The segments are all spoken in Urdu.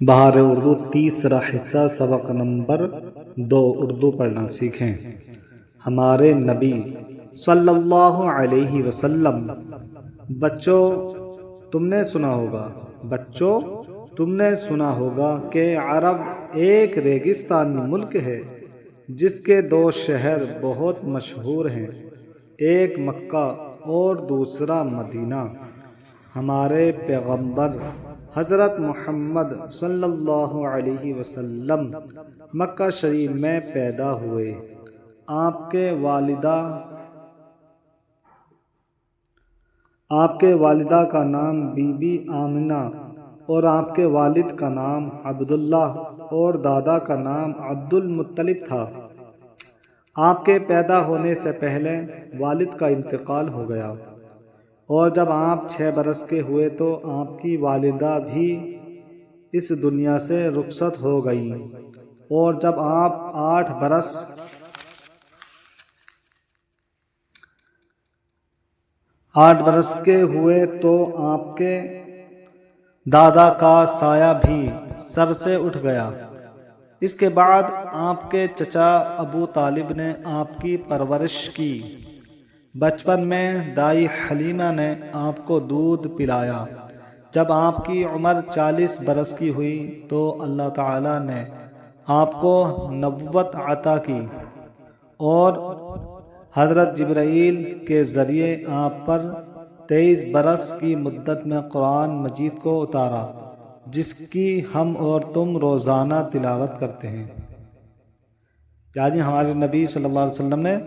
بہار اردو تیسرا حصہ سبق نمبر 2 اردو پڑھنا سیکھیں۔ ہمارے نبی صلی اللہ علیہ وسلم۔ بچوں تم نے سنا ہوگا کہ عرب ایک ریگستانی ملک ہے جس کے 2 شہر بہت مشہور ہیں، ایک مکہ اور دوسرا مدینہ۔ ہمارے پیغمبر حضرت محمد صلی اللہ علیہ وسلم مکہ شریف میں پیدا ہوئے۔ آپ کے والدہ کا نام بی بی آمنہ اور آپ کے والد کا نام عبداللہ اور دادا کا نام عبد المطلب تھا۔ آپ کے پیدا ہونے سے پہلے والد کا انتقال ہو گیا، اور جب آپ 6 برس کے ہوئے تو آپ کی والدہ بھی اس دنیا سے رخصت ہو گئیں، اور جب آپ 8 برس کے ہوئے تو آپ کے دادا کا سایہ بھی سر سے اٹھ گیا۔ اس کے بعد آپ کے چچا ابو طالب نے آپ کی پرورش کی۔ بچپن میں دائی حلیمہ نے آپ کو دودھ پلایا۔ جب آپ کی عمر 40 برس کی ہوئی تو اللہ تعالیٰ نے آپ کو نبوت عطا کی اور حضرت جبرائیل کے ذریعے آپ پر 23 برس کی مدت میں قرآن مجید کو اتارا، جس کی ہم اور تم روزانہ تلاوت کرتے ہیں۔ یعنی ہمارے نبی صلی اللہ علیہ وسلم نے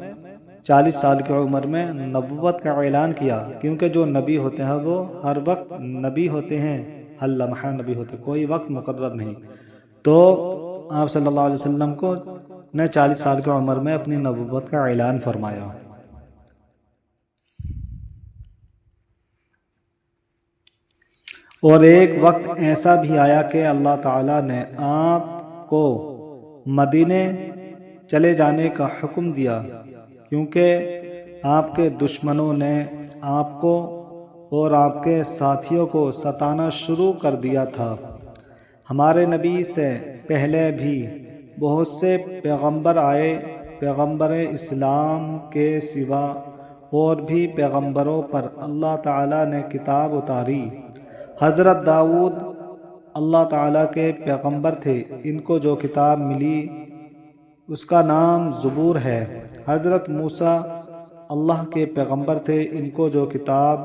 40 سال کی عمر میں نبوت کا اعلان کیا، کیونکہ جو نبی ہوتے ہیں وہ ہر وقت نبی ہوتے ہیں، ہر لمحہ نبی ہوتے ہیں، کوئی وقت مقرر نہیں۔ تو آپ صلی اللہ علیہ وسلم کو نے 40 سال کی عمر میں اپنی نبوت کا اعلان فرمایا۔ اور ایک وقت ایسا بھی آیا کہ اللہ تعالیٰ نے آپ کو مدینے چلے جانے کا حکم دیا، کیونکہ آپ کے دشمنوں نے آپ کو اور آپ کے ساتھیوں کو ستانا شروع کر دیا تھا۔ ہمارے نبی سے پہلے بھی بہت سے پیغمبر آئے۔ پیغمبر اسلام کے سوا اور بھی پیغمبروں پر اللہ تعالیٰ نے کتاب اتاری۔ حضرت داؤد اللہ تعالیٰ کے پیغمبر تھے، ان کو جو کتاب ملی اس کا نام زبور ہے۔ حضرت موسیٰ اللہ کے پیغمبر تھے، ان کو جو کتاب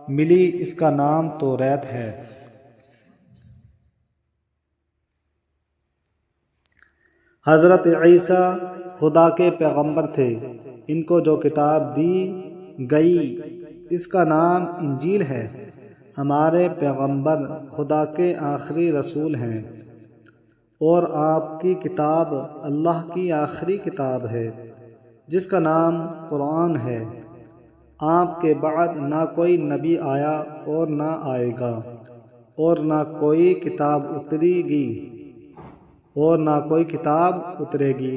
ملی اس کا نام توریت ہے۔ حضرت عیسیٰ خدا کے پیغمبر تھے، ان کو جو کتاب دی گئی اس کا نام انجیل ہے۔ ہمارے پیغمبر خدا کے آخری رسول ہیں، اور آپ کی کتاب اللہ کی آخری کتاب ہے جس کا نام قرآن ہے۔ آپ کے بعد نہ کوئی نبی آیا اور نہ آئے گا، اور نہ کوئی کتاب اترے گی،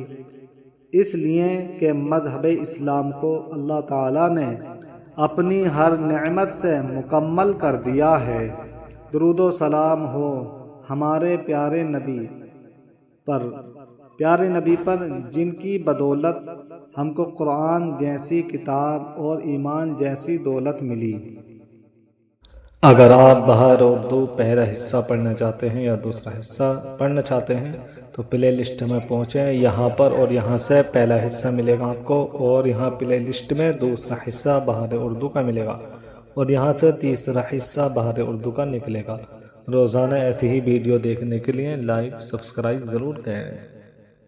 اس لیے کہ مذہب اسلام کو اللہ تعالیٰ نے اپنی ہر نعمت سے مکمل کر دیا ہے۔ درود و سلام ہو ہمارے پیارے نبی پر جن کی بدولت ہم کو قرآن جیسی کتاب اور ایمان جیسی دولت ملی۔ اگر آپ بہار اردو پہلا حصہ پڑھنا چاہتے ہیں یا دوسرا حصہ پڑھنا چاہتے ہیں تو پلے لسٹ میں پہنچیں یہاں پر، اور یہاں سے پہلا حصہ ملے گا آپ کو، اور یہاں پلے لسٹ میں دوسرا حصہ بہار اردو کا ملے گا، اور یہاں سے تیسرا حصہ بہار اردو کا نکلے گا۔ روزانہ ایسی ہی ویڈیو دیکھنے کے لیے لائک سبسکرائب ضرور کریں۔